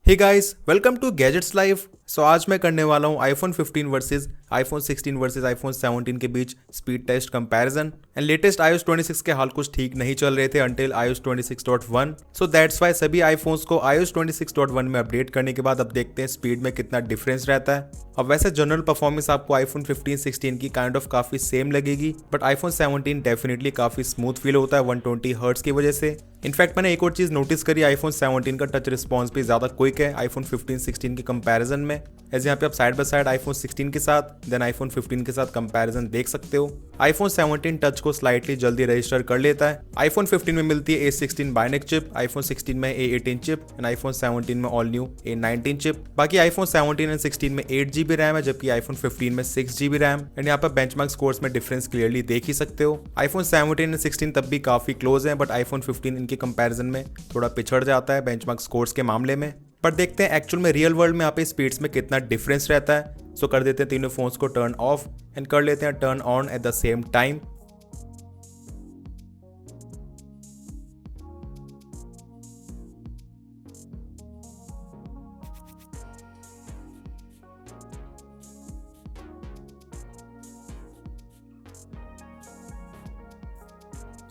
Hey guys, welcome to gadgets live. So आज मैं करने वाला हूँ iPhone 15 versus iPhone 16 versus iPhone 17 के बीच speed test comparison. And latest iOS 26 के हाल कुछ ठीक नहीं चल रहे थे until iOS 26.1। So that's why सभी आईफोन्स को iOS 26.1 में अपडेट करने के बाद अब देखते हैं स्पीड में कितना डिफरेंस रहता है। अब वैसे जनरल परफॉर्मेंस आपको आईफोन 15 16 की काइंड ऑफ काफी सेम लगेगी, बट आईफोन 17 डेफिनेटली काफी स्मूथ फील होता है 120 हर्ट्ज की वजह से। इनफैक्ट मैंने एक और चीज नोटिस करी, आईफोन 17 का टच रिस्पॉन्स भी ज्यादा क्विक है आईफोन 15 16 के कंपैरिजन में। एज यहाँ पे आप साइड बाय साइड आईफोन 16 के साथ देन आईफोन 15 के साथ कंपैरिजन देख सकते हो। आईफोन 17 टच को स्लाइटली जल्दी रजिस्टर कर लेता है। आईफोन 15 में मिलती है A16 बायोनिक चिप, आईफोन 16 में A18 चिप एंड आईफोन 17 में ऑल न्यू A19 चिप। बाकी आईफोन 17 एंड 16 में 8GB रैम है, जबकि आईफोन 15 में 6GB रैम। एंड यहाँ पर बेंचमार्क स्कोर्स में डिफरेंस क्लियरली देख ही सकते हो। आईफोन 17 एंड 16 तब भी काफी क्लोज है, बट आईफोन 15 इनके कंपैरिजन में थोड़ा पिछड़ जाता है बेंचमार्क स्कोर्स के मामले में। पर देखते हैं एक्चुअल में रियल वर्ल्ड में यहाँ पे स्पीड्स में कितना डिफरेंस रहता है। सो कर देते हैं तीनों फोन्स को टर्न ऑफ एंड कर लेते हैं turn on at the same time.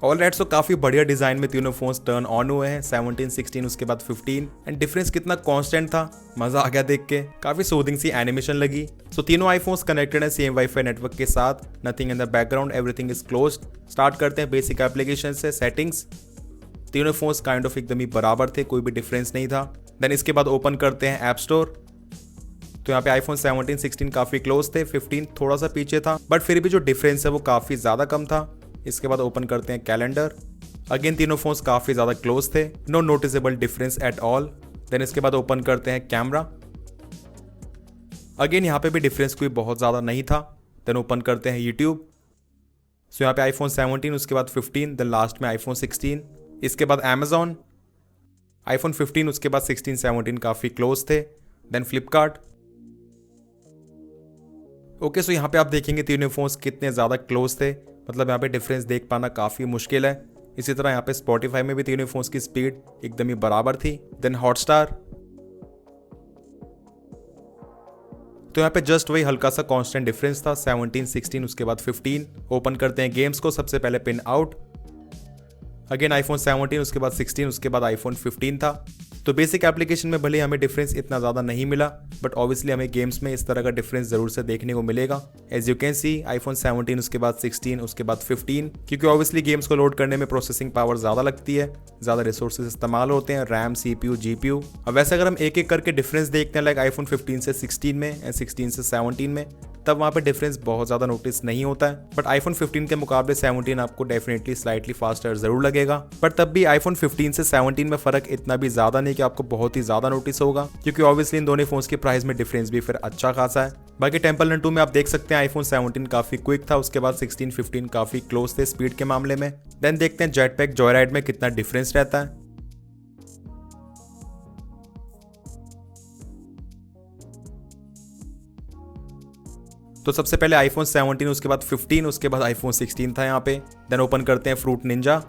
Alright, so काफी बढ़िया डिजाइन में तीनों फोन्स टर्न ऑन हुए हैं, 17 16 उसके बाद 15। एंड डिफरेंस कितना कांस्टेंट था, मजा आ गया देख के। काफी सूदिंग सी एनिमेशन लगी। सो तीनों आईफोन्स कनेक्टेड है सेम वाईफाई नेटवर्क के साथ, nothing in the background, everything is closed. Start करते हैं बेसिक एप्लीकेशन से, सेटिंग्स। तीनों फोन्स काइंड ऑफ एकदम ही बराबर थे, कोई भी डिफरेंस नहीं था। देन इसके बाद ओपन करते हैं ऐप स्टोर। तो यहाँ पे आईफोन 17 16 काफी क्लोज थे, 15 थोड़ा सा पीछे था, बट फिर भी जो डिफरेंस है वो काफी ज्यादा कम था। इसके बाद ओपन करते हैं कैलेंडर। अगेन तीनों फोन्स काफी ज्यादा क्लोज थे, no noticeable difference at all. Then इसके बाद ओपन करते हैं कैमरा। अगेन यहाँ पे भी डिफरेंस कोई बहुत ज्यादा नहीं था। देन ओपन करते हैं यूट्यूब। सो यहाँ पे आईफोन 17 उसके बाद 15, देन लास्ट में आईफोन 16। इसके बाद अमेजॉन, आईफोन 15 उसके बाद 16 17 काफी क्लोज थे। देन फ्लिपकार्ट। ओके, सो यहाँ पे आप देखेंगे तीनों फोन्स कितने ज्यादा क्लोज थे, मतलब यहाँ पे डिफरेंस देख पाना काफी मुश्किल है। इसी तरह यहाँ पे स्पॉटिफाई में भी तीनों फोन्स की स्पीड एकदम ही बराबर थी। देन हॉटस्टार, तो यहाँ पे जस्ट वही हल्का सा कांस्टेंट डिफरेंस था, 17 16 उसके बाद 15। ओपन करते हैं गेम्स को, सबसे पहले पिन आउट। अगेन आईफोन 17 उसके बाद 16 उसके बाद आईफोन 15 था। तो बेसिक एप्लीकेशन में भले हमें डिफरेंस इतना ज़्यादा नहीं मिला, बट ऑब्वियसली हमें गेम्स में इस तरह का डिफरेंस ज़रूर से देखने को मिलेगा। As you can see iPhone 17 उसके बाद 16 उसके बाद 15, क्योंकि ऑब्वियसली गेम्स को लोड करने में प्रोसेसिंग पावर ज़्यादा लगती है, ज़्यादा रिसोर्सेज इस्तेमाल होते हैं, रैम CPU GPU। अब वैसे अगर हम एक एक करके डिफरेंस देखते हैं लाइक आईफोन 15 से 16 में एंड 16 से 17 में, तब वहाँ पे डिफरेंस बहुत ज़्यादा नोटिस नहीं होता है। बट आईफोन 15 के मुकाबले 17 आपको डेफिनेटली स्लाइटली फास्टर जरूर लगेगा, बट तब भी आईफोन 15 से 17 में फर्क इतना भी ज़्यादा नहीं कि आपको बहुत ही ज़्यादा नोटिस होगा, क्योंकि ऑब्वियसली इन दोनों फोन्स के प्राइस में डिफरेंस भी फिर अच्छा खासा है। बाकी टेम्पल रन 2 में आप देख सकते हैं आईफोन 17 काफी क्विक था, उसके बाद 16 15 काफी क्लोज थे स्पीड के मामले में। देन देखते हैं जेटपैक जॉयराइड में कितना डिफरेंस रहता है। तो सबसे पहले आईफोन 17 उसके बाद 15 उसके बाद आईफोन 16 था यहाँ पे। देन ओपन करते हैं fruit Ninja.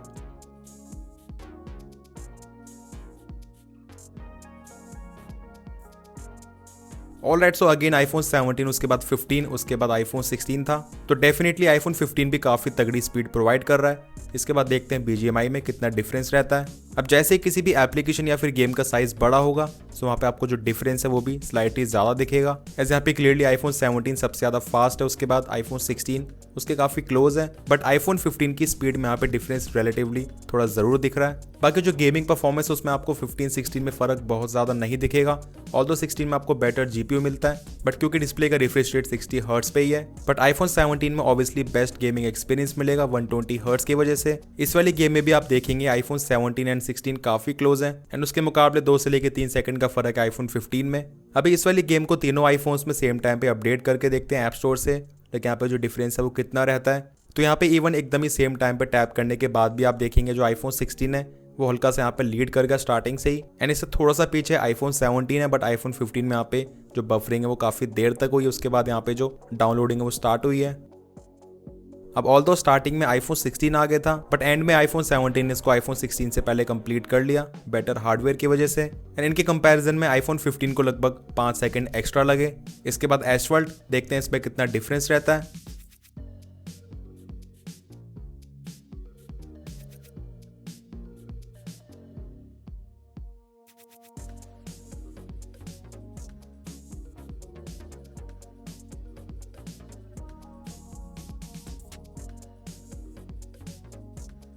Alright, so again iPhone 17 उसके बाद 15 उसके बाद आईफोन 16 था। तो डेफिनेटली आईफोन 15 भी काफी तगड़ी स्पीड प्रोवाइड कर रहा है। इसके बाद देखते हैं BGMI में कितना डिफरेंस रहता है। अब जैसे किसी भी एप्लीकेशन या फिर गेम का साइज बड़ा होगा, सो वहाँ पे आपको जो डिफरेंस है वो भी स्लाइटली ज़्यादा दिखेगा। एज यहाँ पे क्लियरली आईफोन 17 सबसे ज़्यादा फास्ट है, उसके बाद आईफोन 16 उसके काफ़ी क्लोज है, बट आईफोन 15 की स्पीड में यहाँ पे डिफरेंस रिलेटिवली थोड़ा ज़रूर दिख रहा है। बाकी जो गेमिंग परफॉर्मेंस है उसमें आपको 15 16 में फ़र्क बहुत ज़्यादा नहीं दिखेगा, ऑल्दो 16 में आपको बेटर GPU मिलता है, बट क्योंकि डिस्प्ले का रिफ्रेश रेट 60 हर्ट्ज पे ही है। बट आईफोन 17 में ऑब्वियसली बेस्ट गेमिंग एक्सपीरियंस मिलेगा 120 हर्ट्ज की वजह से। इस वाली गेम में भी आप देखेंगे आईफोन 17 एंड 16 काफी क्लोज है, एंड उसके मुकाबले 2 से लेकर 3 सेकंड का फर्क है आईफोन 15 में। अभी इस वाली गेम को तीनों आईफोन्स में सेम टाइम पे अपडेट करके देखते हैं ऐप स्टोर से, लेकिन यहाँ पे जो डिफरेंस है वो कितना रहता है। तो यहाँ पे इवन एकदम ही सेम टाइम पे टैप करने के बाद भी आप देखेंगे जो आईफोन 16 है वो हल्का सा यहाँ पे लीड करेगा स्टार्टिंग से ही, एंड इससे थोड़ा सा पीछे आईफोन 17 है। बट आईफोन 15 में यहाँ पे जो बफरिंग है वो काफी देर तक हुई, उसके बाद यहाँ पे जो डाउनलोडिंग है वो स्टार्ट हुई है। अब ऑल्दो स्टार्टिंग में आईफोन 16 आ गया था, बट एंड में आईफोन 17 ने इसको आईफोन 16 से पहले कंप्लीट कर लिया बेटर हार्डवेयर की वजह से। एंड इनके कंपैरिजन में आईफोन 15 को लगभग 5 सेकंड एक्स्ट्रा लगे। इसके बाद एसफल्ट देखते हैं इसमें कितना डिफरेंस रहता है।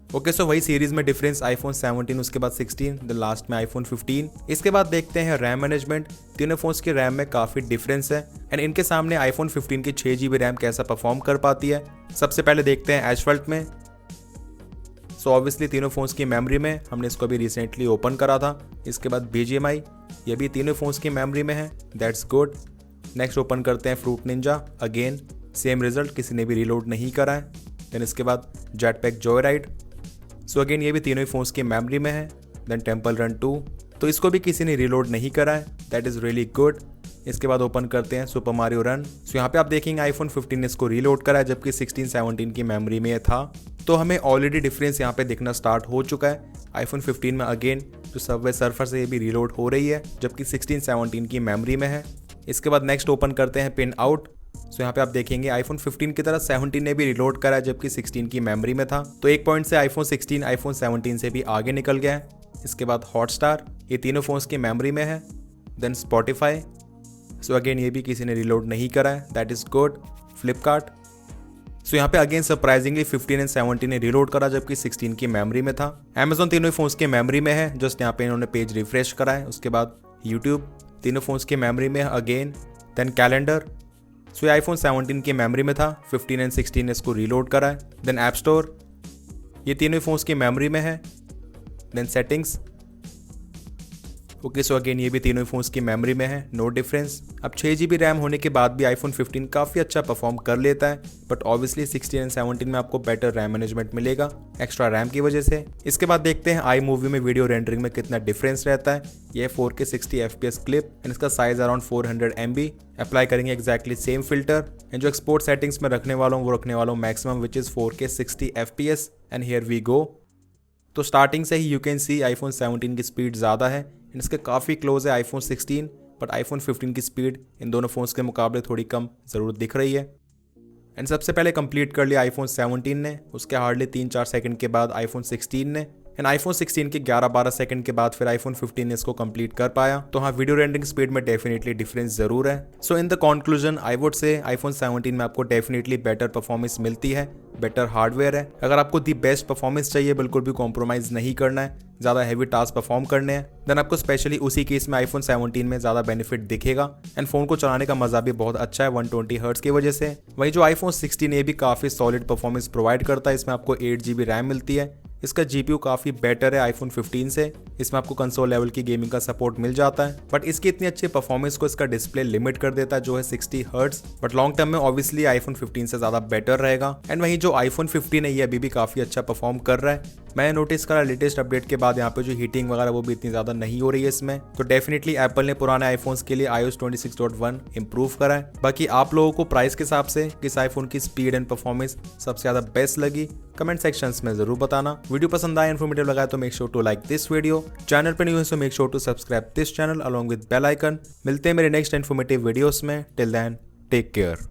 ओके सो वही सीरीज में डिफरेंस आईफोन 17 उसके बाद 16 द लास्ट में आईफोन 15। इसके बाद देखते हैं रैम मैनेजमेंट। तीनों फोन्स के रैम में काफी डिफरेंस है एंड इनके सामने आईफोन 15 की 6GB रैम कैसा परफॉर्म कर पाती है। सबसे पहले देखते हैं एसफल्ट में। सो ऑब्वियसली तीनों फोन्स की मेमोरी में, हमने इसको अभी रिसेंटली ओपन करा था। इसके बाद BGMI, ये भी तीनों फोन्स की मेमोरी में है, दैट्स गुड। नेक्स्ट ओपन करते हैं fruit Ninja, again same result, किसी ने भी रिलोड नहीं करा है। देन इसके बाद जेटपैक जॉयराइड, सो अगेन ये भी तीनों ही फोन्स की मेमोरी में है। देन टेम्पल रन 2, तो इसको भी किसी ने रिलोड नहीं करा है, दैट इज़ रियली गुड। इसके बाद ओपन करते हैं सुपर मारियो रन। सो यहाँ पे आप देखेंगे आईफोन 15 ने इसको रिलोड करा है, जबकि 16-17 की मेमोरी में था। तो हमें ऑलरेडी डिफरेंस यहाँ पे दिखना स्टार्ट हो चुका है। आईफोन 15 में अगेन जो सबवे सर्फर से ये भी रिलोड हो रही है, जबकि 16-17 की मेमोरी में है। इसके बाद नेक्स्ट ओपन करते हैं पिन आउट। सो यहाँ पे आप देखेंगे आईफोन 15 की तरह 17 ने भी रिलोड करा है, जबकि 16 की मेमोरी में था। तो एक पॉइंट से आईफोन 16 आईफोन 17 से भी आगे निकल गया है। इसके बाद हॉटस्टार, ये तीनों फोन्स की मेमोरी में है। देन स्पॉटिफाई, सो अगेन ये भी किसी ने रिलोड नहीं करा है, दैट इज गुड। फ्लिपकार्ट, सो यहाँ पे अगेन सरप्राइजिंगली 15 एंड 17 ने रिलोड करा, जबकि 16 की मेमोरी में था। अमेजोन तीनों फोन्स की मेमोरी में है, जस्ट यहाँ पे इन्होंने पेज रिफ्रेश करा है। उसके बाद यूट्यूब तीनों फोन्स की मेमोरी में है अगेन। देन कैलेंडर, सो ये आईफोन 17 की मेमोरी में था, 15 एंड 16 ने इसको रिलोड करा है। देन ऐप स्टोर, ये तीनों फोन्स की मेमोरी में है। Then settings, okay so again ये भी तीनों फोन्स की मेमोरी में है, नो डिफरेंस। अब 6GB रैम होने के बाद भी आईफोन 15 काफ़ी अच्छा परफॉर्म कर लेता है, बट ऑब्वियसली 16 एंड 17 में आपको बेटर रैम मैनेजमेंट मिलेगा एक्स्ट्रा रैम की वजह से। इसके बाद देखते हैं आई मूवी में वीडियो रेंडरिंग में कितना डिफरेंस रहता है। ये 4K 60 FPS क्लिप एंड इसका साइज अराउंड 400 MB। अप्लाई करेंगे एक्जैक्टली सेम फिल्टर एंड जो एक्सपोर्ट सेटिंग्स में रखने वाला हूँ वो रखने वाला हूँ maximum which is 4K 60 FPS and here we go. तो स्टार्टिंग से ही यू कैन सी आईफोन 17 की स्पीड ज़्यादा है एंड इसके काफ़ी क्लोज है आईफोन 16, बट आईफोन 15 की स्पीड इन दोनों फ़ोन्स के मुकाबले थोड़ी कम ज़रूर दिख रही है। एंड सबसे पहले कंप्लीट कर लिया आईफोन 17 ने, उसके हार्डली 3-4 सेकंड के बाद आईफोन 16 ने, एंड आईफोन 16 के 11-12 सेकंड के बाद फिर आईफोन 15 ने इसको कंप्लीट कर पाया। तो हाँ, वीडियो रेंडरिंग स्पीड में डेफिनेटली डिफरेंस जरूर है। So in the conclusion I would say iPhone 17 में आपको डेफिनेटली बेटर परफॉर्मेंस मिलती है, बेटर हार्डवेयर है। अगर आपको दी बेस्ट परफॉर्मेंस चाहिए, बिल्कुल भी कॉम्प्रोमाइज नहीं करना है, ज़्यादा हैवी टास्क परफॉर्म करने हैं, देन आपको स्पेशली उसी केस में आईफोन 17 में ज़्यादा बेनिफिट दिखेगा। एंड फोन को चलाने का मजा भी बहुत अच्छा है 120 हर्ट्ज की वजह से। वहीं जो आईफोन 16 ये भी काफ़ी सॉलिड परफॉर्मेंस प्रोवाइड करता है। इसमें आपको 8GB रैम मिलती है। इसका GPU काफ़ी बेटर है आईफोन 15 से। इसमें आपको कंसोल लेवल की गेमिंग का सपोर्ट मिल जाता है, बट इसकी इतनी अच्छी परफॉर्मेंस को इसका डिस्प्ले लिमिट कर देता है, जो है 60 हर्ट्ज। बट लॉन्ग टर्म में ऑब्वियसली आईफोन 15 से ज़्यादा बेटर रहेगा। एंड वहीं जो आईफोन 15 है ये अभी भी काफ़ी अच्छा परफॉर्म कर रहा है। मैंने नोटिस करा लेटेस्ट अपडेट के बाद यहाँ पे जो हीटिंग वगैरह वो भी इतनी ज़्यादा नहीं हो रही है इसमें। तो डेफिनेटली एप्पल ने पुराने आईफोन्स के लिए iOS 26.1 इंप्रूव करा है। बाकी आप लोगों को प्राइस के हिसाब से किस आईफोन की स्पीड एंड परफॉर्मेंस सबसे ज़्यादा बेस्ट लगी, कमेंट सेक्शंस में जरूर बताना। वीडियो पसंद आया, इन्फॉर्मेटिव लगा तो make sure to like this video. Channel पे न्यू है so make sure to subscribe this channel along with bell icon. मिलते हैं मेरे नेक्स्ट इन्फॉर्मेटिव वीडियोस में। Till then take care.